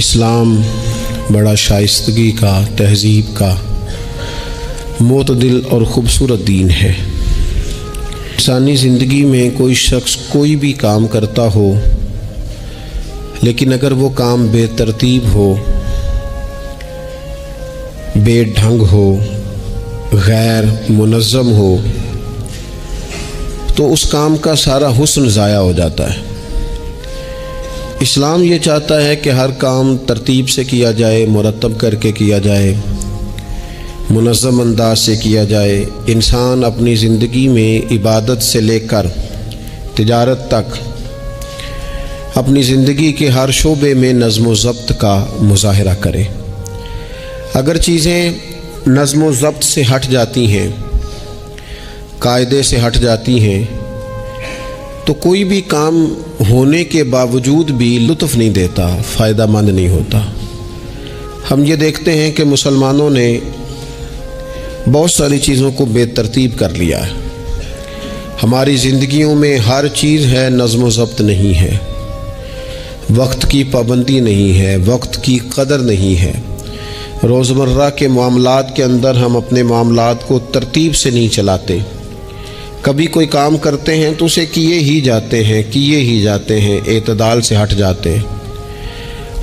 इस्लाम बड़ा शाइस्तगी का, तहज़ीब का, मोतदिल और ख़ूबसूरत दीन है। इंसानी ज़िंदगी में कोई शख्स कोई भी काम करता हो, लेकिन अगर वो काम बेतरतीब हो, बेढंग हो, गैर मुनज़्ज़म हो, तो उस काम का सारा हुस्न ज़ाया हो जाता है। इस्लाम ये चाहता है कि हर काम तरतीब से किया जाए, मुरतब करके किया जाए, मुनज़्ज़म अंदाज से किया जाए। इंसान अपनी ज़िंदगी में इबादत से लेकर तिजारत तक अपनी ज़िंदगी के हर शोबे में नज़्म व ज़ब्त का मुज़ाहरा करे। अगर चीज़ें नज़्म व ज़ब्त से हट जाती हैं, कायदे से हट जाती हैं, तो कोई भी काम होने के बावजूद भी लुत्फ़ नहीं देता, फ़ायदा मंद नहीं होता। हम ये देखते हैं कि मुसलमानों ने बहुत सारी चीज़ों को बेतरतीब कर लिया है। हमारी ज़िंदगियों में हर चीज़ है, नज़्म व ज़ब्त नहीं है, वक्त की पाबंदी नहीं है, वक्त की कदर नहीं है। रोज़मर्रा के मामलात के अंदर हम अपने मामलात को तरतीब से नहीं चलाते। कभी कोई काम करते हैं तो उसे किए ही जाते हैं, एतदाल से हट जाते हैं,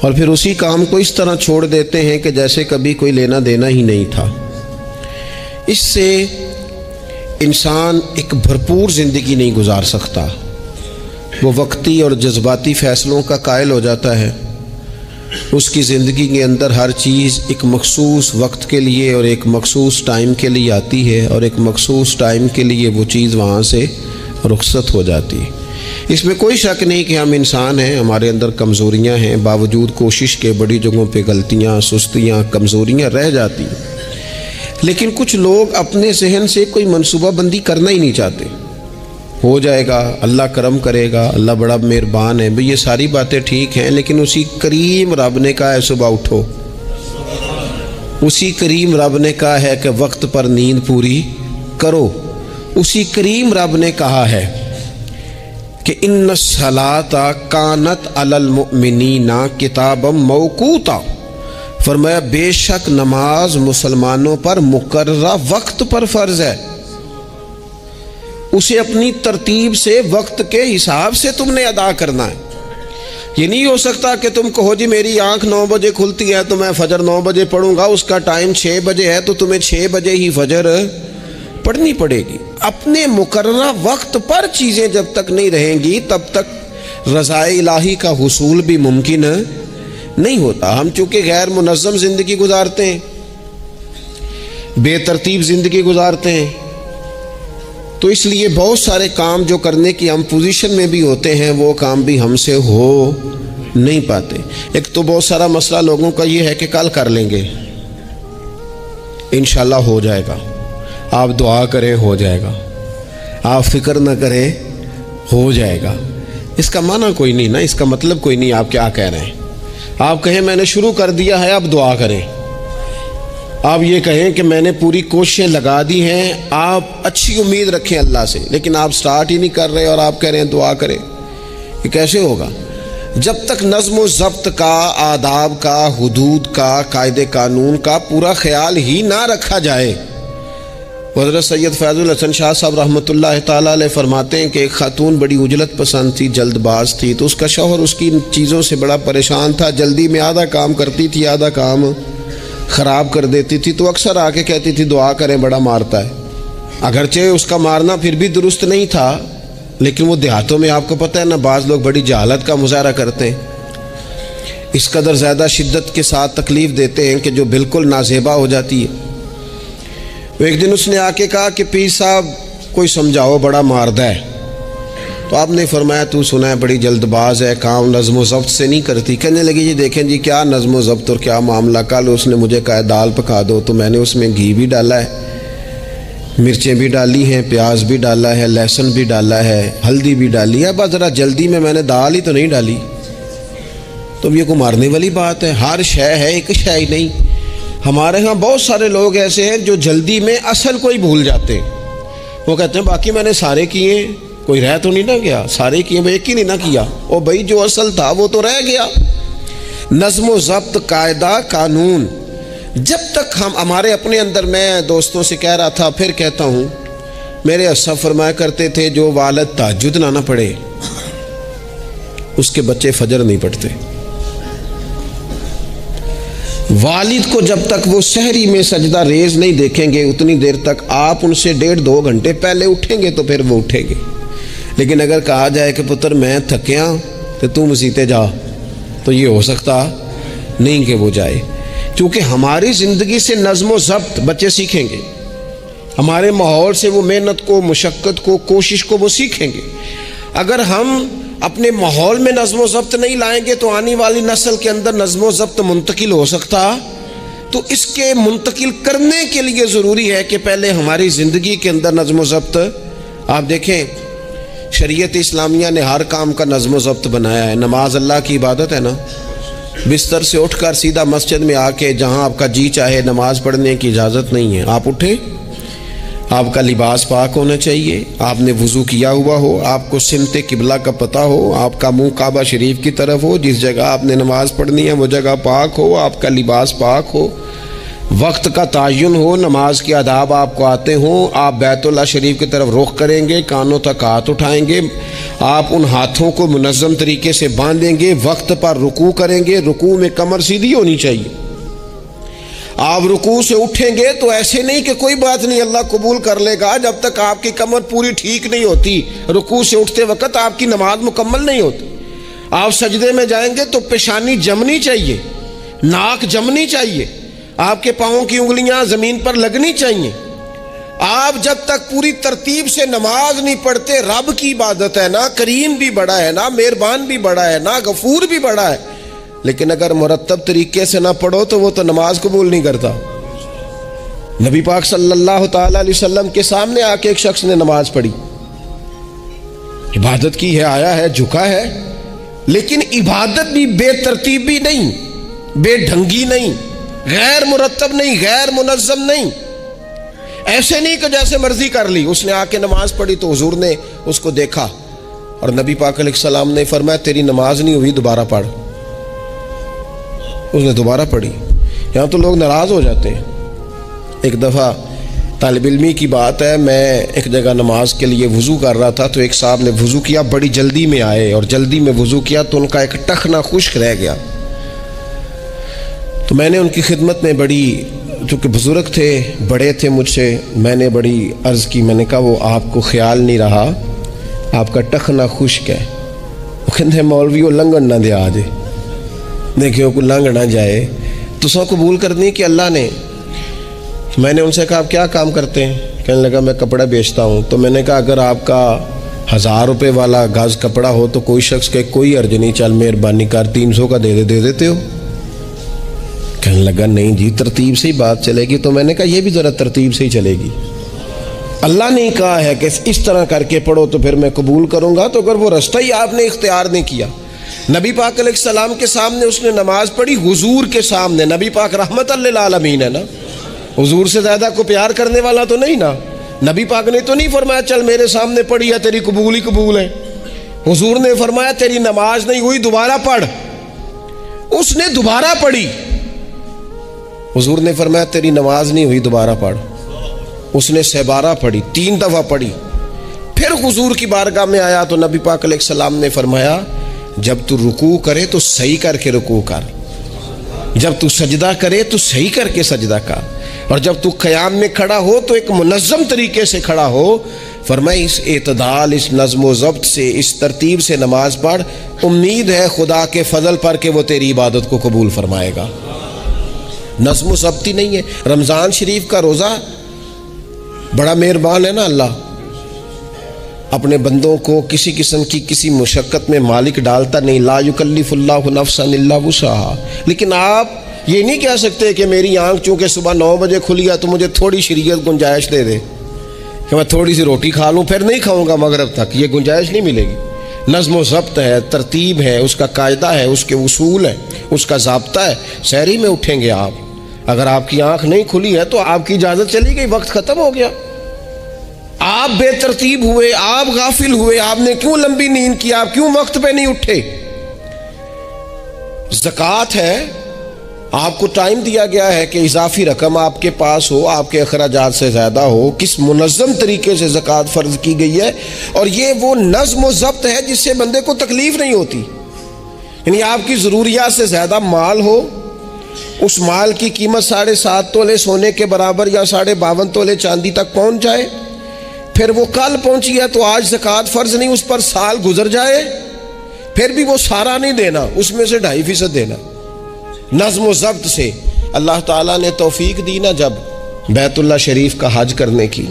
और फिर उसी काम को इस तरह छोड़ देते हैं कि जैसे कभी कोई लेना देना ही नहीं था। इससे इंसान एक भरपूर ज़िंदगी नहीं गुजार सकता। वो वक्ती और जज्बाती फ़ैसलों का कायल हो जाता है। उसकी ज़िंदगी के अंदर हर चीज़ एक मखसूस वक्त के लिए और एक मखसूस टाइम के लिए आती है, और एक मखसूस टाइम के लिए वो चीज़ वहाँ से रुखसत हो जाती है। इसमें कोई शक नहीं कि हम इंसान हैं, हमारे अंदर कमज़ोरियाँ हैं, बावजूद कोशिश के बड़ी जगहों पे गलतियाँ, सुस्तियाँ, कमज़ोरियाँ रह जाती हैं। लेकिन कुछ लोग अपने जहन से कोई मनसूबा बंदी करना ही नहीं चाहते। हो जाएगा, अल्लाह करम करेगा, अल्लाह बड़ा मेहरबान है। भाई ये सारी बातें ठीक हैं, लेकिन उसी करीम रब ने कहा है सुबह उठो, उसी करीम रब ने कहा है कि वक्त पर नींद पूरी करो, उसी करीम रब ने कहा है कि इन्ना सलाता कानत अलल मुमिनीना किताबम मौकूता। फरमाया बेशक नमाज मुसलमानों पर मुकर्ररा वक्त पर फ़र्ज़ है। उसे अपनी तरतीब से, वक्त के हिसाब से तुमने अदा करना है। ये नहीं हो सकता कि तुम कहो जी मेरी आंख 9 बजे खुलती है तो मैं फ़जर 9 बजे पढ़ूंगा, उसका टाइम 6 बजे है तो तुम्हें 6 बजे ही फ़जर पढ़नी पड़ेगी। अपने मुकर्ररा वक्त पर चीज़ें जब तक नहीं रहेंगी तब तक रज़ाए इलाही का हुसूल भी मुमकिन नहीं होता। हम चूँकि गैर मुनज़्ज़म ज़िंदगी गुजारते हैं, बेतरतीब ज़िंदगी गुजारते हैं, तो इसलिए बहुत सारे काम जो करने की हम पोजीशन में भी होते हैं वो काम भी हमसे हो नहीं पाते। एक तो बहुत सारा मसला लोगों का ये है कि कल कर लेंगे, इंशाल्लाह हो जाएगा, आप दुआ करें हो जाएगा, आप फिक्र ना करें हो जाएगा। इसका माना कोई नहीं ना, इसका मतलब कोई नहीं। आप क्या कह रहे हैं? आप कहें मैंने शुरू कर दिया है, अब दुआ करें। आप ये कहें कि मैंने पूरी कोशिशें लगा दी हैं, आप अच्छी उम्मीद रखें अल्लाह से, लेकिन आप स्टार्ट ही नहीं कर रहे और आप कह रहे हैं दुआ करें। ये कैसे होगा? जब तक नज़्म व ज़ब्त का, आदाब का, हुदूद का, कायदे कानून का पूरा ख्याल ही ना रखा जाए। हज़रत सैयद फैज़ुल हसन शाह साहब रहमतुल्लाह ताला अलैह फरमाते हैं कि एक खातून बड़ी उजलत पसंद थी, जल्दबाज थी, तो उसका शौहर उसकी इन चीज़ों से बड़ा परेशान था। जल्दी में आधा काम करती थी, आधा काम ख़राब कर देती थी। तो अक्सर आके कहती थी दुआ करें, बड़ा मारता है। अगरचे उसका मारना फिर भी दुरुस्त नहीं था, लेकिन वो देहातों में आपको पता है ना, बाज़ लोग बड़ी जहालत का मुज़ाहरा करते हैं, इस कदर ज़्यादा शिद्दत के साथ तकलीफ़ देते हैं कि जो बिल्कुल नाज़ेबा हो जाती है। तो एक दिन उसने आके कहा कि पीर साहब कोई समझाओ, बड़ा मारदा है। तो आपने फरमाया तू सुना है बड़ी जल्दबाज है, काम नज़्म व ज़ब्त से नहीं करती। कहने लगी जी देखें जी क्या नज़्म व ज़ब्त और क्या मामला। कल उसने मुझे कहा दाल पका दो, तो मैंने उसमें घी भी डाला है, मिर्चें भी डाली हैं, प्याज भी डाला है, लहसुन भी डाला है, हल्दी भी डाली है, बस ज़रा जल्दी में मैंने दाल ही तो नहीं डाली। तो ये को मारने वाली बात है? हर शय है, एक शय ही नहीं। हमारे यहाँ बहुत सारे लोग ऐसे हैं जो जल्दी में असल को ही भूल जाते हैं। वो कहते हैं बाकी मैंने सारे किए, कोई रह तो नहीं ना गया, सारे किए, भाई एक ही नहीं ना किया। और भाई जो असल था वो तो रह गया। नज़्म ज़ब्त, कायदा, कानून जब तक हम हमारे अपने अंदर, मैं दोस्तों से कह रहा था फिर कहता हूँ, मेरे अस्सा फरमाया करते थे जो वालिद तहज्जुद ना पढ़े उसके बच्चे फजर नहीं पढ़ते। वालिद को जब तक वो सहरी में सजदा रेज नहीं देखेंगे उतनी देर तक आप उनसे 1.5-2 घंटे पहले उठेंगे तो फिर वो उठेंगे। लेकिन अगर कहा जाए कि पुत्र मैं थकिया तो तू मसीते जा, तो ये हो सकता नहीं कि वो जाए, क्योंकि हमारी ज़िंदगी से नज़्म ज़ब्त बच्चे सीखेंगे, हमारे माहौल से वो मेहनत को, मुशक्क़त को, कोशिश को वो सीखेंगे। अगर हम अपने माहौल में नज़्म ज़ब्त नहीं लाएंगे तो आने वाली नस्ल के अंदर नज़्म ज़ब्त मुंतकिल हो सकता। तो इसके मुंतकिल करने के लिए ज़रूरी है कि पहले हमारी ज़िंदगी के अंदर नज़्म ज़ब्त, आप देखें शरीयत इस्लामिया ने हर काम का नज़्म ज़ब्त बनाया है। नमाज अल्लाह की इबादत है ना, बिस्तर से उठकर सीधा मस्जिद में आके जहाँ आपका जी चाहे नमाज पढ़ने की इजाज़त नहीं है। आप उठें, आपका लिबास पाक होना चाहिए, आपने वज़ू किया हुआ हो, आपको सिमते किबला का पता हो, आपका मुंह काबा शरीफ की तरफ हो, जिस जगह आपने नमाज पढ़नी है वो जगह पाक हो, आपका लिबास पाक हो, वक्त का तयन हो, नमाज के आदाब आपको आते हों, आप बैतुल्लाह शरीफ की तरफ रुख करेंगे, कानों तक हाथ उठाएंगे, आप उन हाथों को मुनज़्ज़म तरीके से बांधेंगे, वक्त पर रुकू करेंगे, रुकू में कमर सीधी होनी चाहिए। आप रुकू से उठेंगे तो ऐसे नहीं कि कोई बात नहीं अल्लाह कबूल कर लेगा, जब तक आपकी कमर पूरी ठीक नहीं होती, रुकू से उठते वक्त आपकी नमाज मुकम्मल नहीं होती। आप सजदे में जाएंगे तो पेशानी जमनी चाहिए, नाक जमनी चाहिए, आपके पाँव की उंगलियां ज़मीन पर लगनी चाहिए। आप जब तक पूरी तरतीब से नमाज नहीं पढ़ते, रब की इबादत है ना, करीम भी बड़ा है ना, मेहरबान भी बड़ा है ना, गफूर भी बड़ा है, लेकिन अगर मुरत्तब तरीके से ना पढ़ो तो वो तो नमाज कबूल नहीं करता। नबी पाक सल्लल्लाहु ताला अलैहि वसल्लम के सामने आके एक शख्स ने नमाज पढ़ी, इबादत की है, आया है, झुका है, लेकिन इबादत भी बेतरतीब भी नहीं, बेढंगी नहीं, गैर मुरत्तब नहीं, गैर मुनज़्ज़म नहीं, ऐसे नहीं कि जैसे मर्जी कर ली। उसने आके नमाज पढ़ी तो हुजूर ने उसको देखा और नबी पाक अलैहिस्सलाम ने फरमाया तेरी नमाज नहीं हुई, दोबारा पढ़। उसने दोबारा पढ़ी। यहाँ तो लोग नाराज़ हो जाते हैं। एक दफ़ा तालिब इल्मी की बात है, मैं एक जगह नमाज के लिए वज़ू कर रहा था तो एक साहब ने वज़ू किया, बड़ी जल्दी में आए और जल्दी में वज़ू किया तो उनका एक टखना खुश्क रह गया। तो मैंने उनकी खिदमत में बड़ी, चूँकि बुज़ुर्ग थे, बड़े थे मुझसे, मैंने बड़ी अर्ज़ की, मैंने कहा वो आपको ख्याल नहीं रहा, आपका टखना खुश्क है। वो कहते मौलवी वो लंघन ना दे आज, देखियो को लंघ ना जाए, तुसा कबूल करनी कि अल्लाह ने। मैंने उनसे कहा आप क्या काम करते हैं? कहने लगा मैं कपड़ा बेचता हूँ। तो मैंने कहा अगर आपका 1000 रुपये वाला गज़ कपड़ा हो तो कोई शख्स के कोई अर्ज नहीं, चल मेहरबानी कर 300 का दे देते हो? कहने लगा नहीं जी, तरतीब से ही बात चलेगी। तो मैंने कहा ये भी ज़रा तरतीब से ही चलेगी, अल्लाह ने कहा है कि इस तरह करके पढ़ो तो फिर मैं कबूल करूँगा। तो अगर वो रास्ता ही आपने इख्तियार नहीं किया, नबी पाक अलैहिस्सलाम के सामने उसने नमाज पढ़ी, हुजूर के सामने, नबी पाक रहमतल लिल आलमीन है ना, हुजूर से ज़्यादा को प्यार करने वाला तो नहीं ना। नबी पाक ने तो नहीं फरमाया चल मेरे सामने पढ़ी है, तेरी कबूल ही कबूल है। हुजूर ने फरमाया तेरी नमाज नहीं हुई, दोबारा पढ़। उसने दोबारा पढ़ी। हुजूर ने फरमाया तेरी नमाज नहीं हुई, दोबारा पढ़। उसने 12 पढ़ी, 3 दफ़ा पढ़ी। फिर हुजूर की बारगाह में आया तो नबी पाक अलैहिस्सलाम ने फरमाया जब तू रुकू करे तो सही करके रुकू कर, जब तू सजदा करे तो सही करके सजदा कर, और जब तू क़याम में खड़ा हो तो एक मुनज़्ज़म तरीके से खड़ा हो। फरमाया इस एतदाल, इस नज़्म ज़ब्त से, इस तरतीब से नमाज पढ़, उम्मीद है खुदा के फजल पर कि वो तेरी इबादत को कबूल फरमाएगा। नज़्म ज़ब्त ही नहीं है। रमज़ान शरीफ का रोज़ा बड़ा मेहरबान है ना, अल्लाह अपने बंदों को किसी किस्म की किसी मुशक्क़त में मालिक डालता नहीं, ला युकल्लिफुल्लाहु नफ्सन इल्ला वुसअहा। लेकिन आप ये नहीं कह सकते कि मेरी आँख चूँकि सुबह 9 बजे खुल गया तो मुझे थोड़ी शरीयत गुंजाइश दे दे कि मैं थोड़ी सी रोटी खा लूँ फिर नहीं खाऊँगा मगरिब तक, ये गुंजाइश नहीं मिलेगी। नज़्म ज़ब्त है, तरतीब है, उसका कायदा है, उसके उसूल है, उसका ज़ाब्ता है। सहरी में उठेंगे आप, अगर आपकी आँख नहीं खुली है तो आपकी इजाज़त चली गई, वक्त ख़त्म हो गया। आप बेतरतीब हुए, आप गाफिल हुए, आपने क्यों लंबी नींद की, आप क्यों वक्त पे नहीं उठे? ज़कात है, आपको टाइम दिया गया है कि इजाफी रकम आपके पास हो, आपके अखराजात से ज़्यादा हो, किस मुनज़्ज़म तरीके से ज़कात फ़र्ज़ की गई है। और ये वो नज़्म व ज़ब्त है जिससे बंदे को तकलीफ़ नहीं होती। यानी आपकी ज़रूरियात से ज़्यादा माल हो, उस माल की कीमत 7.5 तोले सोने के बराबर या 52.5 तोले चांदी तक पहुँच जाए, फिर वो कल पहुँची है तो आज ज़कात फ़र्ज़ नहीं, उस पर साल गुजर जाए, फिर भी वो सारा नहीं देना, उसमें से 2.5% देना। नज़्म व ज़ब्त से अल्लाह ताला ने तौफीक दी ना जब बैतुल्लाह शरीफ का हज करने की,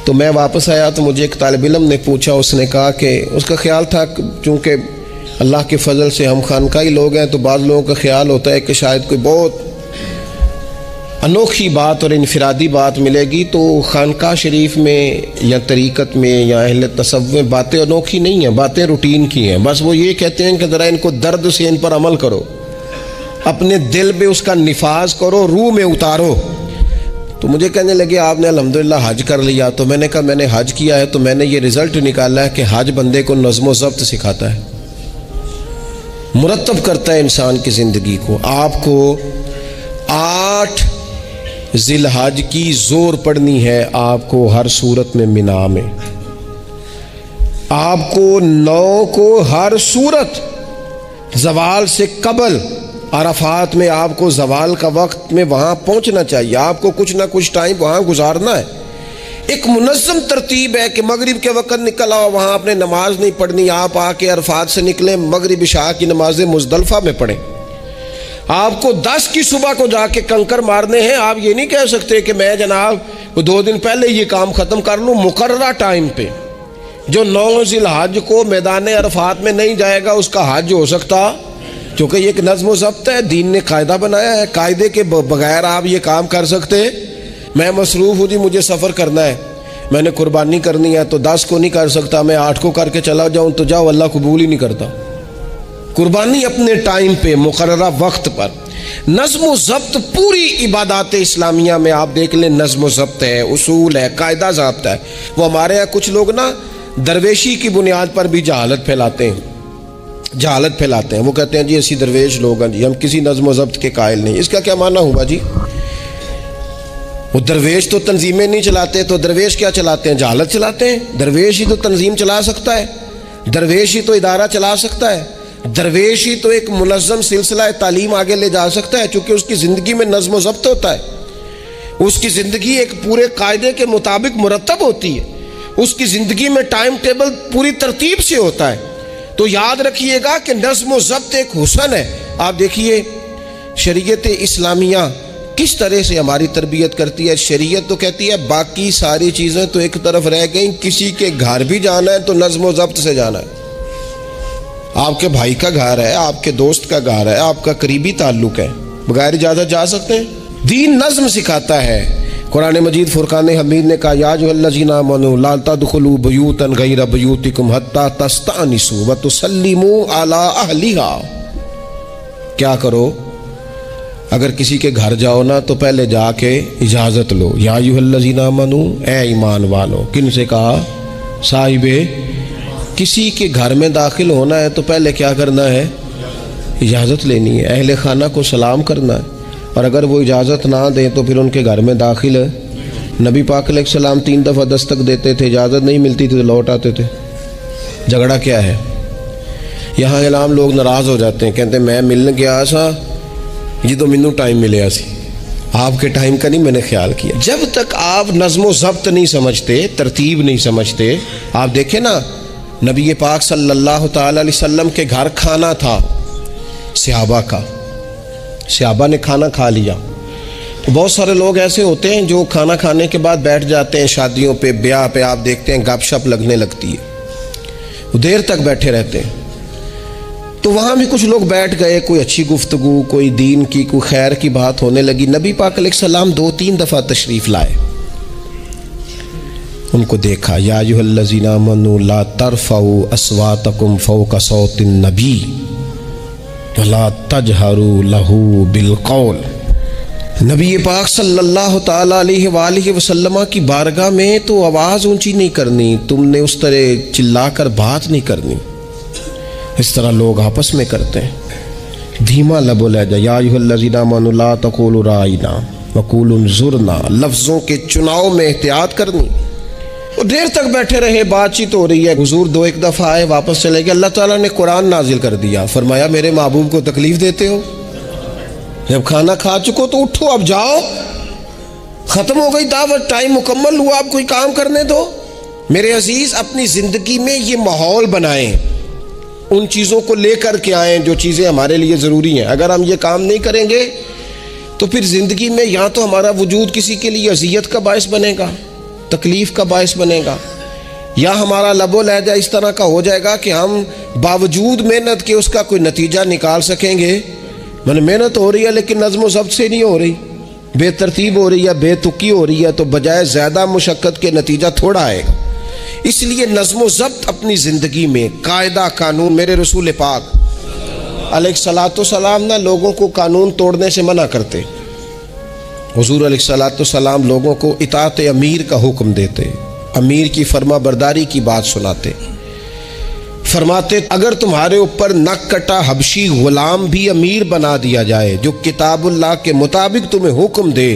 तो मैं वापस आया तो मुझे एक तालिब इल्म ने पूछा, उसने कहा कि उसका ख्याल था चूँकि अल्लाह के फजल से हम खानकाई लोग हैं तो बाज़ लोगों का ख्याल होता है कि शायद कोई बहुत अनोखी बात और इनफरादी बात मिलेगी, तो खानका शरीफ में या तरीक़त में या अहले तसव्वुफ़ में बातें अनोखी नहीं हैं, बातें रूटीन की हैं। बस वो ये कहते हैं कि ज़रा इनको दर्द से इन पर अमल करो, अपने दिल में उसका निफाज करो, रूह में उतारो। तो मुझे कहने लगे आपने अल्हम्दुलिल्लाह हज कर लिया। तो मैंने कहा मैंने हज किया है तो मैंने ये रिज़ल्ट निकाला है कि हज बंदे को नज़्म व ज़ब्त सिखाता है, मुरतब करता है इंसान की ज़िंदगी को। आपको 8 ज़िलहज की ज़ोर पढ़नी है, आपको हर सूरत में मिना में, आपको 9 को हर सूरत ज़वाल से कबल अरफात में, आपको ज़वाल का वक्त में वहाँ पहुँचना चाहिए, आपको कुछ ना कुछ टाइम वहाँ गुजारना है। एक मुनज़्ज़म तरतीब है कि मगरिब के वक्त निकल आओ, वहाँ आपने नमाज नहीं पढ़नी, आप आके अरफात से निकले, मगरिब इशा की नमाज़ें मुज़दलिफ़ा में पढ़ें। आपको 10 की सुबह को जाके कंकर मारने हैं, आप ये नहीं कह सकते कि मैं जनाब 2 दिन पहले ये काम ख़त्म कर लूँ। मुकर्ररा टाइम पे जो 9 ज़िलहज को मैदान अरफात में नहीं जाएगा उसका हज हो सकता, क्योंकि ये एक नज़्म व ज़ब्त है, दीन ने कायदा बनाया है, कायदे के बगैर आप ये काम कर सकते। मैं मसरूफ़ हूँ जी, मुझे सफ़र करना है, मैंने कुर्बानी करनी है तो 10 को नहीं कर सकता, मैं 8 को करके चला जाऊँ तो जाओ, अल्लाह कबूल ही नहीं करता। कुर्बानी अपने टाइम पे मुकर्ररा वक्त पर। नज़्म व ज़ब्त पूरी इबादत इस्लामिया में आप देख लें, नज़्म व ज़ब्त है, उसूल है, कायदा ज़ाब्ता है। वो हमारे यहाँ कुछ लोग ना दरवेशी की बुनियाद पर भी जहालत फैलाते हैं, जहालत फैलाते हैं। वो कहते हैं जी ऐसी दरवेश लोग हैं जी, हम किसी नज़्म व ज़ब्त के कायल नहीं। इसका क्या माना हुआ जी? वो दरवेश तो तंजीमें नहीं चलाते, तो दरवेश क्या चलाते हैं? जहालत चलाते हैं। दरवेश ही तो तंजीम चला सकता है, दरवेश ही तो इदारा चला सकता है, दरवेश ही तो एक मुनज़्ज़म सिलसिला तालीम आगे ले जा सकता है, चूँकि उसकी ज़िंदगी में नज़्म व ज़ब्त होता है, उसकी ज़िंदगी एक पूरे कायदे के मुताबिक मुरतब होती है, उसकी ज़िंदगी में टाइम टेबल पूरी तरतीब से होता है। तो याद रखिएगा कि नज़्म व ज़ब्त एक हुस्न है। आप देखिए शरीयत इस्लामिया किस तरह से हमारी तरबियत करती है। शरीयत तो कहती है बाकी सारी चीज़ें तो एक तरफ रह गई, किसी के घर भी जाना है तो नज़्म व ज़ब्त से जाना है। आपके भाई का घर है, आपके दोस्त का घर है, आपका करीबी ताल्लुक है, बगैर इजाज़त जा सकते हैं? दीन नज़्म सिखाता है। कुरान मजीद फुरकान हमीद ने कहा या अय्युहल्लज़ीना आमनू ला तदखुलू बुयूतन गैरा बुयूतिकुम हत्ता तस्तअनिसू व तुसल्लिमू अला अहलिहा। क्या करो, अगर किसी के घर जाओ ना तो पहले जाके इजाज़त लो। या अय्युहल्लज़ीना आमनू, ए ईमान वालो। किन से कहा? साहिबे किसी के घर में दाखिल होना है तो पहले क्या करना है? इजाज़त लेनी है, अहले खाना को सलाम करना है, और अगर वो इजाज़त ना दें तो फिर उनके घर में दाखिल है। नबी पाक अलैहिस्सलाम 3 दफ़ा दस्तक देते थे, इजाज़त नहीं मिलती थी तो लौट आते थे। झगड़ा क्या है? यहाँ इलाम लोग नाराज़ हो जाते हैं, कहते हैं मैं मिलने गया सा जी तो मैनू टाइम मिले सी, आपके टाइम का नहीं मैंने ख्याल किया। जब तक आप नज़्म व ज़ब्त नहीं समझते, तरतीब नहीं समझते। आप देखें ना, नबी पाक सल्लल्लाहु तआला अलैहि वसल्लम के घर खाना था सहाबा का, सहाबा ने खाना खा लिया। तो बहुत सारे लोग ऐसे होते हैं जो खाना खाने के बाद बैठ जाते हैं, शादियों पे, ब्याह पे आप देखते हैं गपशप लगने लगती है, वो देर तक बैठे रहते हैं। तो वहाँ भी कुछ लोग बैठ गए, कोई अच्छी गुफ्तगू, कोई दीन की, कोई खैर की बात होने लगी। नबी पाक अलैहिस्सलाम 2-3 दफ़ा तशरीफ़ लाए, उनको देखा। या अय्युहल्लज़ीना आमनू ला तरफ़ऊ अस्वातकुम फ़ौक़ सौतिन नबी वला तजहरू लहू बिलक़ौल। नबी पाक सल्लल्लाहु ताला अलैहि वसल्लम की बारगाह में तो आवाज़ ऊंची नहीं करनी, तुमने उस तरह चिल्लाकर बात नहीं करनी, इस तरह लोग आपस में करते हैं। धीमा लबो लहजा, या अय्युहल्लज़ीना आमनू ला तक़ूलू राइना वक़ूलू ज़ुरना, लफ्ज़ों के चुनाव में एहतियात करनी। और देर तक बैठे रहे, बातचीत हो रही है, हुजूर दो एक दफ़ा आए, वापस चले गए। अल्लाह ताला ने कुरान नाजिल कर दिया, फरमाया मेरे महबूब को तकलीफ़ देते हो, जब खाना खा चुको तो उठो, अब जाओ, ख़त्म हो गई दावत, टाइम मुकम्मल हुआ, अब कोई काम करने दो। मेरे अजीज़, अपनी ज़िंदगी में ये माहौल बनाएं, उन चीज़ों को लेकर के आएँ जो चीज़ें हमारे लिए ज़रूरी हैं। अगर हम ये काम नहीं करेंगे तो फिर ज़िंदगी में या तो हमारा वजूद किसी के लिए अज़ियत का बायस बनेगा, तकलीफ़ का बायस बनेगा, या हमारा लबो लहजा इस तरह का हो जाएगा कि हम बावजूद मेहनत के उसका कोई नतीजा निकाल सकेंगे। मैंने मेहनत हो रही है लेकिन नज़्म ज़ब्त से नहीं हो रही, बेतरतीब हो रही है, बेतुकी हो रही है, तो बजाय ज़्यादा मुशक्क़त के नतीजा थोड़ा आएगा। इसलिए नज़्म ज़ब्त अपनी ज़िंदगी में कायदा कानून, मेरे रसूल पाक अलैहिस्सलाम ना लोगों को कानून तोड़ने से मना करते। हुजूर अलैहिस्सलाम लोगों को इताअत अमीर का हुक्म देते, अमीर की फर्मा बरदारी की बात सुनाते। फरमाते अगर तुम्हारे ऊपर नक कटा हबशी गुलाम भी अमीर बना दिया जाए जो किताबुल्लाह के मुताबिक तुम्हें हुक्म दे,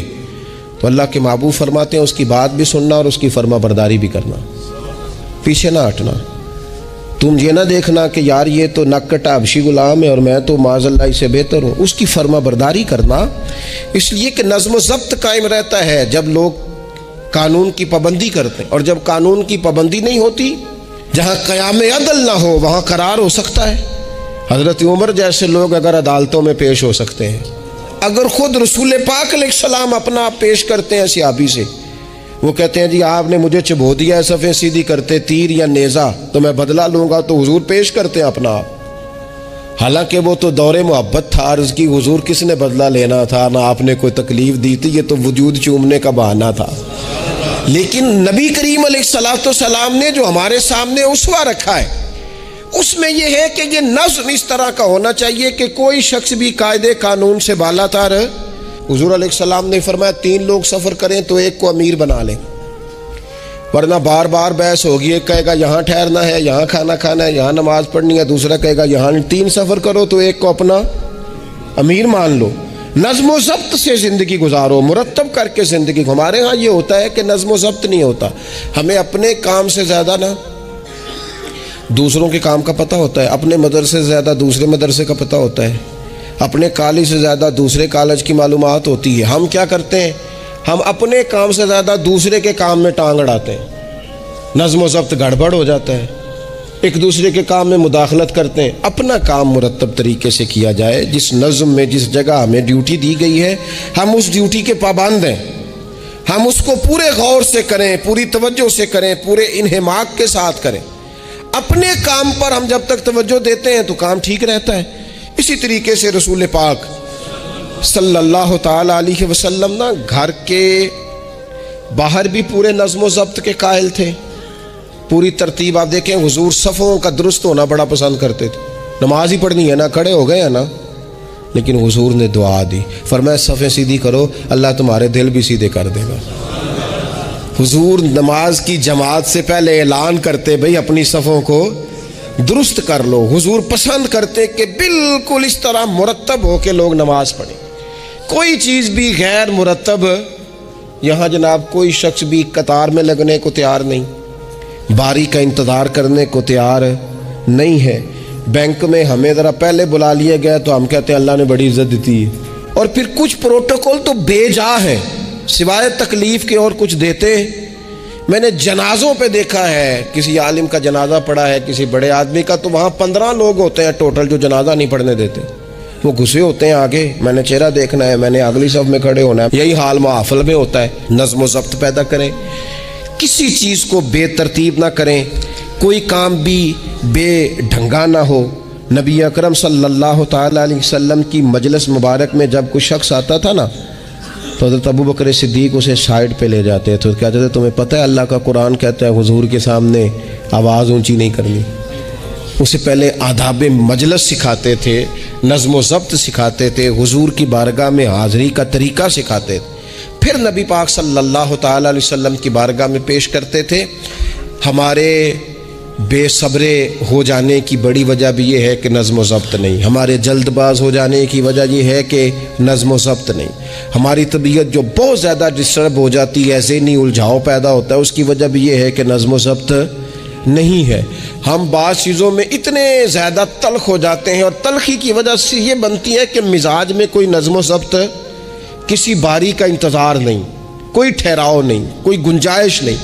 तो अल्लाह के महबूब फरमाते हैं उसकी बात भी सुनना और उसकी फर्मा बरदारी भी करना, पीछे ना हटना। तुम ये ना देखना कि यार ये तो नक कटा हबशी गुलाम है और मैं तो माज़अल्लाह से बेहतर हूँ, उसकी फर्मा बरदारी करना। इसलिए कि नज़्म ज़ब्त कायम रहता है जब लोग कानून की पाबंदी करते हैं, और जब कानून की पाबंदी नहीं होती, जहाँ क़याम अदल ना हो वहाँ करार हो सकता है। हज़रत उमर जैसे लोग अगर अदालतों में पेश हो सकते हैं, अगर ख़ुद रसूल पाक अलैहिस्सलाम अपना आप पेश करते हैं सहाबी से, वो कहते हैं जी आपने मुझे चबो दिया है सफ़े सीधी करते तीर या नेज़ा, तो मैं बदला लूँगा, तो हुजूर पेश करते हैं अपना आप। हालांकि वो तो दौरे मोहब्बत था, अर्ज़ की हुजूर किसने बदला लेना था, ना आपने कोई तकलीफ़ दी थी, ये तो वजूद चूमने का बहाना था। लेकिन नबी करीम अलैहिस्सलाम ने जो हमारे सामने उसवा रखा है, उसमें यह है कि ये नज़्म इस तरह का होना चाहिए कि कोई शख्स भी कायदे कानून से बालातर। हुजूर अलैहिस्सलाम ने फरमाया 3 लोग सफ़र करें तो एक को अमीर बना लें, वरना बार बार बहस होगी। एक कहेगा यहाँ ठहरना है, यहाँ खाना खाना है, यहाँ नमाज पढ़नी है, दूसरा कहेगा यहाँ। 3 सफ़र करो तो एक को अपना अमीर मान लो। नज़्म ज़ब्त से ज़िंदगी गुजारो, मुरतब करके ज़िंदगी। हमारे यहाँ ये होता है कि नज़्म ज़ब्त नहीं होता, हमें अपने काम से ज़्यादा ना दूसरों के काम का पता होता है, अपने मदरसे से ज़्यादा दूसरे मदरसे का पता होता है, अपने कॉलेज से ज़्यादा दूसरे कॉलेज की मालूमात होती है। हम क्या करते हैं, हम अपने काम से ज़्यादा दूसरे के काम में टांग अड़ाते हैं, नज़्म ज़ब्त गड़बड़ हो जाता है, एक दूसरे के काम में मुदाखलत करते हैं। अपना काम मुरतब तरीके से किया जाए, जिस नज़्म में जिस जगह हमें ड्यूटी दी गई है हम उस ड्यूटी के पाबंद हैं, हम उसको पूरे गौर से करें, पूरी तवज्जो से करें, पूरे इन्हिमाक के साथ करें। अपने काम पर हम जब तक तवज्जो देते हैं तो काम ठीक रहता है। इसी तरीके से रसूल पाक सल्लल्लाहु ताला अलैहि वसल्लम ना घर के बाहर भी पूरे नज़्म ज़ब्त के कायल थे, पूरी तरतीब। आप देखें हुजूर सफ़ों का दुरुस्त होना बड़ा पसंद करते थे। नमाज ही पढ़नी है ना, खड़े हो गए हैं ना, लेकिन हुजूर ने दुआ दी, फरमाया सफ़ें सीधी करो, अल्लाह तुम्हारे दिल भी सीधे कर देगा। हुजूर नमाज की जमात से पहले ऐलान करते, भाई अपनी सफ़ों को दुरुस्त कर लो। हुजूर पसंद करते कि बिल्कुल इस तरह मुरतब हो के लोग नमाज पढ़ें। कोई चीज़ भी गैर मुरतब, यहाँ जनाब कोई शख्स भी कतार में लगने को तैयार नहीं, बारी का इंतज़ार करने को तैयार नहीं है। बैंक में हमें ज़रा पहले बुला लिया गया तो हम कहते हैं अल्लाह ने बड़ी इज़्ज़त दी है, और फिर कुछ प्रोटोकॉल तो बेजा है, सिवाय तकलीफ़ के और कुछ देते। मैंने जनाज़ों पे देखा है, किसी आलिम का जनाजा पड़ा है किसी बड़े आदमी का, तो वहाँ 15 लोग होते हैं टोटल जो जनाजा नहीं पढ़ने देते, वो घुसे होते हैं आगे, मैंने चेहरा देखना है, मैंने अगली सफ़ में खड़े होना है। यही हाल महफ़िल में होता है। नज़्म ज़ब्त पैदा करें, किसी चीज़ को बेतरतीब ना करें, कोई काम भी बेढंगा ना हो। नबी अकरम सल्लल्लाहु ताला अलैहि वसल्लम की मजलिस मुबारक में जब कोई शख्स आता था ना, तो हज़रत अबू बकर सिद्दीक़ उसे साइड पे ले जाते थे, तो कहते थे तुम्हें पता है अल्लाह का कुरान कहता है हुजूर के सामने आवाज़ ऊंची नहीं करनी। उसे पहले आदाब मजलिस सिखाते थे, नज़्म ज़ब्त सिखाते थे, हुजूर की बारगाह में हाज़री का तरीक़ा सिखाते थे, फिर नबी पाक सल्लल्लाहु ताला अलैहि वसल्लम की बारगाह में पेश करते थे। हमारे बेसब्रे हो जाने की बड़ी वजह भी ये है कि नज़्म व ज़ब्त नहीं, हमारे जल्दबाज हो जाने की वजह ये है कि नज़्म व ज़ब्त नहीं, हमारी तबीयत जो बहुत ज़्यादा डिस्टर्ब हो जाती है, ज़हनी उलझाव पैदा होता है, उसकी वजह भी ये है कि नज़्म व ज़ब्त नहीं है। हम बाज़ चीज़ों में इतने ज़्यादा तल्ख हो जाते हैं और तल्खी की वजह से ये बनती है कि मिजाज में कोई नज़्म व ज़ब्त, किसी बारी का इंतज़ार नहीं, कोई ठहराव नहीं, कोई गुंजाइश नहीं।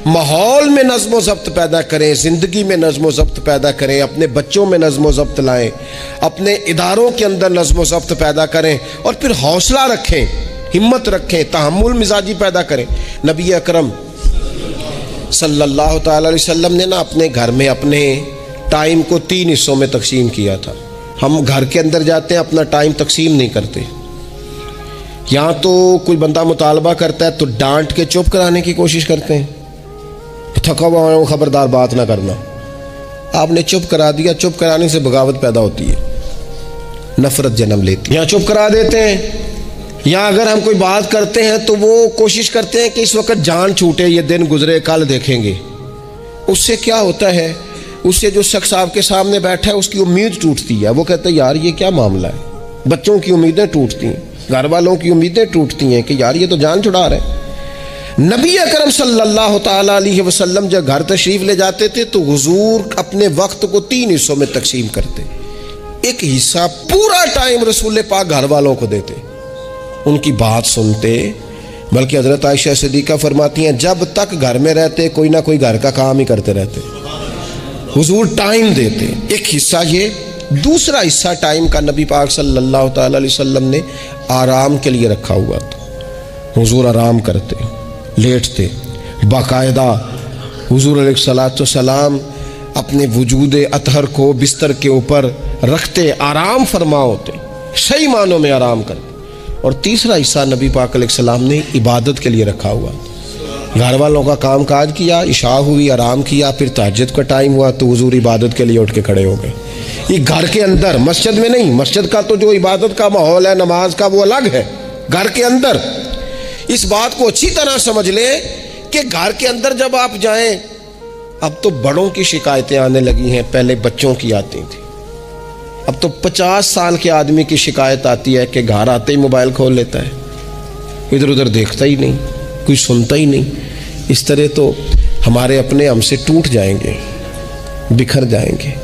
माहौल में नज़्म व ज़ब्त पैदा करें, ज़िंदगी में नज़्म व ज़ब्त पैदा करें, अपने बच्चों में नज़्म व ज़ब्त लाएं, अपने इदारों के अंदर नज़्म व ज़ब्त पैदा करें और फिर हौसला रखें, हिम्मत रखें, तहम्मुल मिजाजी पैदा करें। नबी अकरम सल्लल्लाहु तआला अलैहि वसल्लम ने ना अपने घर में अपने टाइम को 3 हिस्सों में तकसीम किया था। हम घर के अंदर जाते हैं, अपना टाइम तकसीम नहीं करते। यहाँ तो कोई बंदा मुतालबा करता है तो डांट के चुप कराने की कोशिश करते हैं, थका हुआ हूँ, खबरदार बात ना करना। आपने चुप करा दिया, चुप कराने से बगावत पैदा होती है, नफरत जन्म लेती है। यहाँ चुप करा देते हैं, या अगर हम कोई बात करते हैं तो वो कोशिश करते हैं कि इस वक्त जान छूटे, ये दिन गुजरे कल देखेंगे। उससे क्या होता है, उससे जो शख्स आपके सामने बैठा है उसकी उम्मीद टूटती है। वो कहता है यार ये क्या मामला है, बच्चों की उम्मीदें टूटती हैं, घर वालों की उम्मीदें टूटती हैं कि यार ये तो जान छुड़ा रहे हैं। नबी अकरम सल्लल्लाहु तआला अलैहि वसल्लम जब घर तशरीफ़ ले जाते थे तो हुजूर अपने वक्त को 3 हिस्सों में तकसीम करते। एक हिस्सा पूरा टाइम रसूल पाक घर वालों को देते, उनकी बात सुनते। बल्कि हज़रत आयशा सिद्दीक़ा फरमाती हैं जब तक घर में रहते कोई ना कोई घर का काम ही करते रहते, हुजूर टाइम देते। एक हिस्सा ये। दूसरा हिस्सा टाइम का नबी पाक सल्लल्लाहु तआला अलैहि वसल्लम ने आराम के लिए रखा हुआ था। हुजूर आराम करते, लेटते, बाकायदा हुजूर अलैहिस्सलाम अपने वजूद अतहर को बिस्तर के ऊपर रखते, आराम फरमा होते, सही मानों में आराम करते। और तीसरा हिस्सा नबी पाक अलैहिस्सलाम ने इबादत के लिए रखा हुआ। घर वालों का काम काज किया, इशा हुई, आराम किया, फिर तहज्जुद का टाइम हुआ तो हुजूर इबादत के लिए उठ के खड़े हो गए। ये घर के अंदर, मस्जिद में नहीं। मस्जिद का तो जो इबादत का माहौल है, नमाज का, वो अलग है। घर के अंदर इस बात को अच्छी तरह समझ ले कि घर के अंदर जब आप जाएं, अब तो बड़ों की शिकायतें आने लगी हैं, पहले बच्चों की आती थी। अब तो 50 साल के आदमी की शिकायत आती है कि घर आते ही मोबाइल खोल लेता है, इधर उधर देखता ही नहीं, कोई सुनता ही नहीं। इस तरह तो हमारे अपने हमसे टूट जाएंगे, बिखर जाएंगे।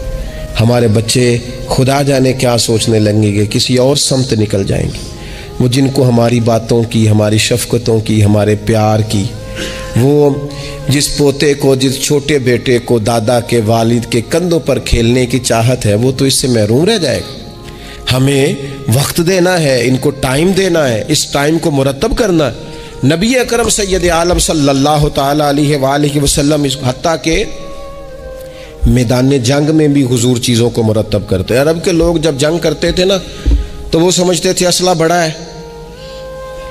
हमारे बच्चे खुदा जाने क्या सोचने लगेंगे, किसी और समत निकल जाएंगे। वो जिनको हमारी बातों की, हमारी शफ़क़तों की, हमारे प्यार की, वो जिस पोते को, जिस छोटे बेटे को दादा के, वालिद के कंधों पर खेलने की चाहत है, वो तो इससे महरूम रह जाएगा। हमें वक्त देना है, इनको टाइम देना है, इस टाइम को मुरतब करना है। नबी अकरम सैयद आलम सल्लल्लाहु तआला अलैहि वसल्लम इस हत्ता के मैदान जंग में भी हुजूर चीज़ों को मुरतब करते। अरब के लोग जब जंग करते थे ना तो वो समझते थे असला बड़ा है,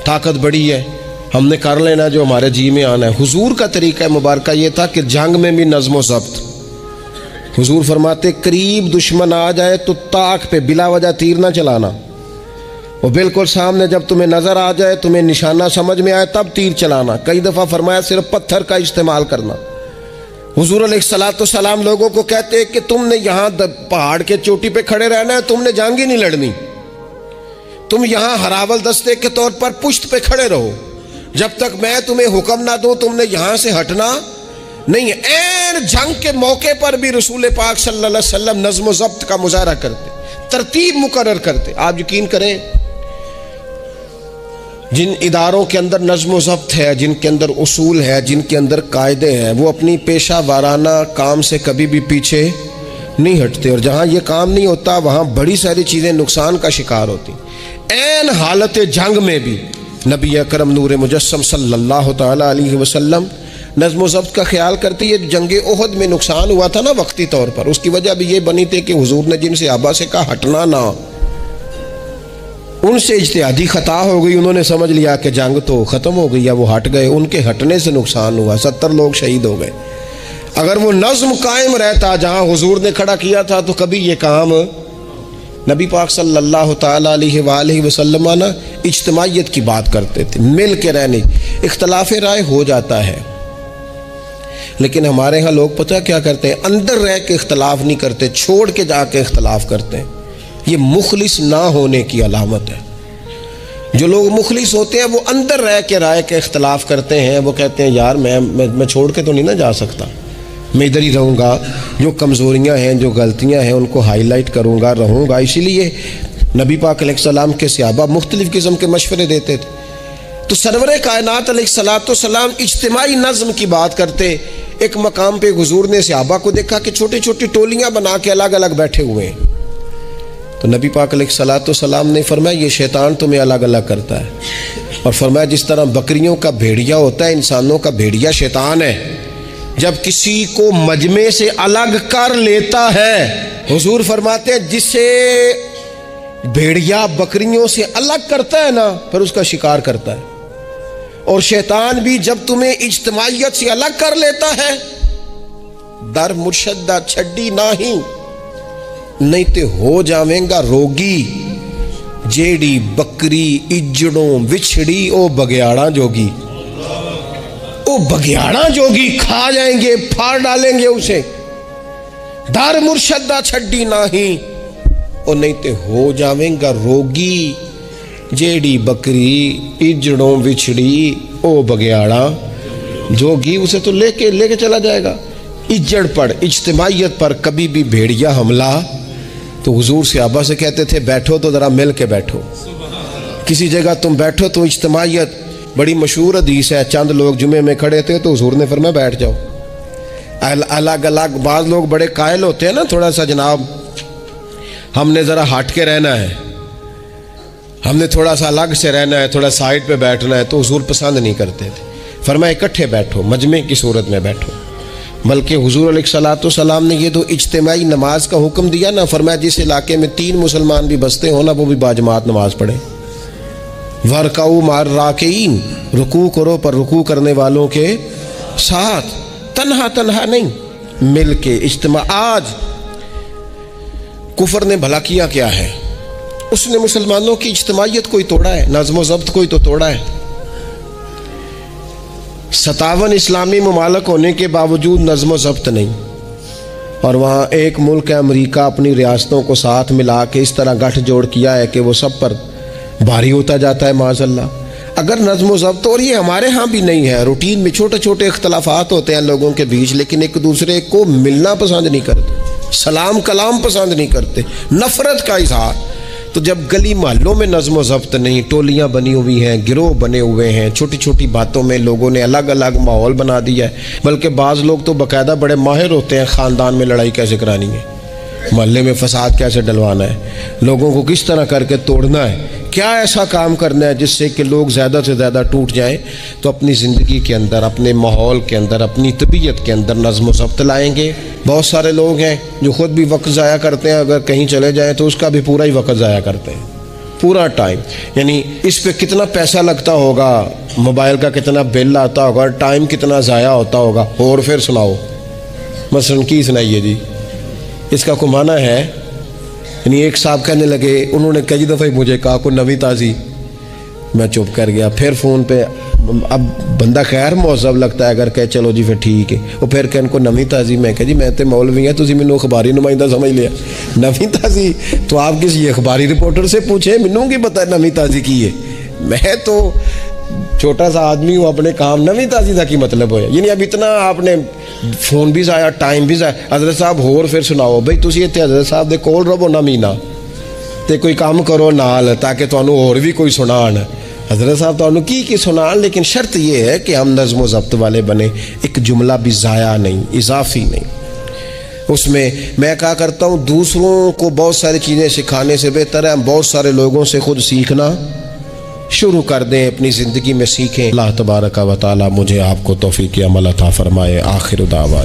ताकत बड़ी है, हमने कर लेना जो हमारे जी में आना है। हुजूर का तरीका मुबारक ये था कि जंग में भी नज़्म व ज़ब्त। हुजूर फरमाते करीब दुश्मन आ जाए तो ताक पे बिला वजह तीर ना चलाना, और बिल्कुल सामने जब तुम्हें नज़र आ जाए, तुम्हें निशाना समझ में आए, तब तीर चलाना। कई दफ़ा फरमाया सिर्फ पत्थर का इस्तेमाल करना। हुजूर अलैहिस्सलाम लोगों को कहते हैं कि तुमने यहाँ पहाड़ के चोटी पे खड़े रहना है, तुमने जंग ही नहीं लड़नी। तुम यहाँ हरावल दस्ते के तौर पर पुश्त पे खड़े रहो, जब तक मैं तुम्हें हुक्म ना दूं तुमने यहाँ से हटना नहीं है। ऐन जंग के मौके पर भी रसूल पाक सल्लल्लाहु अलैहि वसल्लम नज़्म व ज़ब्त का मुज़ाहरा करते, तरतीब मुकर्रर करते। आप यकीन करें, जिन इदारों के अंदर नज़्म व ज़ब्त है, जिनके अंदर उसूल है, जिनके अंदर कायदे हैं, वो अपनी पेशा वाराना काम से कभी भी पीछे नहीं हटते। और जहाँ ये काम नहीं होता वहाँ बड़ी सारी चीज़ें नुकसान का शिकार होती। ऐन हालत जंग में भी नबी अकरम नूर मुजस्सम सल्लल्लाहु तआला अलैहि वसल्लम नज़्म व ज़ब्त का ख्याल करते। ये जंग ओहद में नुकसान हुआ था ना वक्ती तौर पर, उसकी वजह भी ये बनी थी कि हुजूर ने जिन सहाबा से कहा हटना ना, उनसे इज्तिहादी ख़ता हो गई। उन्होंने समझ लिया कि जंग तो ख़त्म हो गई है, वो हट गए, उनके हटने से नुकसान हुआ, 70 लोग शहीद हो गए। अगर वो नज़्म कायम रहता जहाँ हुजूर ने खड़ा किया था तो कभी ये काम नबी पाक सल्लल्लाहु तआला अलैहि वसल्लम ना इज्तिमाइयत की बात करते थे, मिल के रहने। इख्तलाफ राय हो जाता है, लेकिन हमारे यहाँ लोग पता क्या करते हैं, अंदर रह के इख्तलाफ नहीं करते, छोड़ के जाके इख्तलाफ करते हैं। ये मुखलिस ना होने की अलामत है। जो लोग मुखलिस होते हैं वो अंदर रह के राय के इख्तलाफ करते हैं। वो कहते हैं यार मैं छोड़ के तो नहीं ना जा सकता, मैं इधर ही रहूँगा, जो कमज़ोरियाँ हैं जो गलतियाँ हैं उनको हाईलाइट करूँगा, रहूँगा। इसीलिए नबी पाक अलैहिस्सलाम के सहाबा मुख्तलिफ़ किस्म के मशवरे देते थे। तो सरवरे कायनात अलैहिस्सलाम इज्तिमाई नज़्म की बात करते। एक मकाम पे हुजूर ने सहाबा को देखा कि छोटी छोटी टोलियाँ बना के अलग अलग बैठे हुए हैं। तो नबी पाक अलैहिस्सलाम ने फरमाया ये शैतान तुम्हें अलग अलग करता है, और फरमाया जिस तरह बकरियों का भेड़िया होता है, इंसानों का भेड़िया शैतान है। जब किसी को मजमे से अलग कर लेता है, हुजूर फरमाते हैं जिससे भेड़िया बकरियों से अलग करता है ना, फिर उसका शिकार करता है। और शैतान भी जब तुम्हें इज्तिमाइयत से अलग कर लेता है, दर मुर्शदा छड्डी नाही, नहीं ते हो जावेंगा रोगी, जेड़ी बकरी इजड़ों विछड़ी ओ बगयाड़ा जोगी। ओ बगयाड़ा जोगी खा जाएंगे, फाड़ डालेंगे उसे। दर मुर्शदा छड्डी नाही, और नहीं ते हो जावेंगा रोगी, जेड़ी बकरी इजड़ों विछड़ी ओ बगयाड़ा जोगी। उसे तो लेके चला जाएगा। इज्जड़ पर, इज्तिमाइयत पर कभी भी भेड़िया हमला। तो हुजूर सहाबा से कहते थे बैठो तो ज़रा मिल के बैठो, किसी जगह तुम बैठो तो इज्तिमाइयत। बड़ी मशहूर हदीस है, चंद लोग जुमे में खड़े थे तो हुजूर ने फरमाया बैठ जाओ। अलग अलग, बाज़ लोग बड़े कायल होते हैं ना, थोड़ा सा जनाब हमने ज़रा हट के रहना है, हमने थोड़ा सा अलग से रहना है, थोड़ा साइड पे बैठना है, तो हुजूर पसंद नहीं करते थे। फरमाया इकट्ठे बैठो, मजमे की सूरत में बैठो। बल्कि हुजूर अलैहिस्सलाम ने ये तो इज्तिमाई नमाज का हुक्म दिया ना, फरमाया जिस इलाके में 3 मुसलमान भी बसते हो ना, वो भी बाजमात नमाज पढ़े। वरकाऊ मार राकीन, रुकू करो पर रुकू करने वालों के साथ, तन्हा तन्हा नहीं, मिल के इज्तिमा। आज कुफर ने भला किया क्या है, उसने मुसलमानों की इज्तिमाइयत कोई तोड़ा है, नज़्म ज़ब्त कोई तो तोड़ा है। 57 इस्लामी ममालक होने के बावजूद नज़्म ज़ब्त नहीं, और वहाँ एक मुल्क है अमेरिका, अपनी रियासतों को साथ मिला के इस तरह गठजोड़ किया है कि वो सब पर भारी होता जाता है माज़अल्लाह। अगर नज़्म ज़ब्त, और ये हमारे यहाँ भी नहीं है, रूटीन में छोटे छोटे इख्तलाफात होते हैं लोगों के बीच, लेकिन एक दूसरे को मिलना पसंद नहीं करते, सलाम कलाम पसंद नहीं करते, नफ़रत का इजहार। तो जब गली मोहल्लों में नज़्म ज़ब्त नहीं, टोलियाँ बनी हुई हैं, गिरोह बने हुए हैं, छोटी छोटी बातों में लोगों ने अलग अलग माहौल बना दिया है। बल्कि बाज़ लोग तो बाकायदा बड़े माहिर होते हैं ख़ानदान में लड़ाई कैसे करानी है, मोहल्ले में फसाद कैसे डलवाना है, लोगों को किस तरह करके तोड़ना है, क्या ऐसा काम करना है जिससे कि लोग ज़्यादा से ज़्यादा टूट जाएं। तो अपनी ज़िंदगी के अंदर, अपने माहौल के अंदर, अपनी तबीयत के अंदर नज़्म ज़ब्त लाएंगे। बहुत सारे लोग हैं जो ख़ुद भी वक्त ज़ाया करते हैं, अगर कहीं चले जाएं तो उसका भी पूरा ही वक्त ज़ाया करते हैं, पूरा टाइम। यानी इस पे कितना पैसा लगता होगा, मोबाइल का कितना बिल आता होगा, टाइम कितना ज़ाया होता होगा। और फिर सुनाओ, मसलन की सुनाइए जी, इसका कुमाना है। यानी एक साहब कहने लगे, उन्होंने कई दफ़े मुझे कहा को नवी ताज़ी, मैं चुप कर गया। फिर फ़ोन पे, अब बंदा खैर मौज़ब लगता है अगर कहे चलो जी फिर ठीक है, वो फिर कह इनको नवी ताज़ी। मैं कह जी मैं तो मौलवी है, तुम मैनू अखबारी नुमाइंदा समझ लिया, नवी ताज़ी तो आप किसी अखबारी रिपोर्टर से पूछे, मैनू की पता नवी ताज़ी की है, मैं तो छोटा सा आदमी हूँ, अपने काम। नवी ताज़ी का की मतलब हो, यानी अब इतना आपने फोन भी जाया, टाइम भी जाया। हज़रत साहब होर फिर सुनाओ बई, तुसीं इत्थे हज़रत साहब दे कोल रहो ना मीना, ते कोई काम करो नाल, ताकि तुहानू होर भी कोई सुनान। हज़रत साहब तुहानू की सुनान, लेकिन शर्त यह है कि हम नज़्म ज़ब्त वाले बने, एक जुमला भी ज़ाया नहीं, इजाफी नहीं। उसमें मैं क्या करता हूँ, दूसरों को बहुत सारी चीज़ें सिखाने से बेहतर है हम बहुत सारे लोगों से खुद सीखना शुरू कर दें, अपनी ज़िंदगी में सीखें। अल्लाह तबारक व तआला मुझे आपको तौफीक अमल अता फरमाए। आखिर दावा।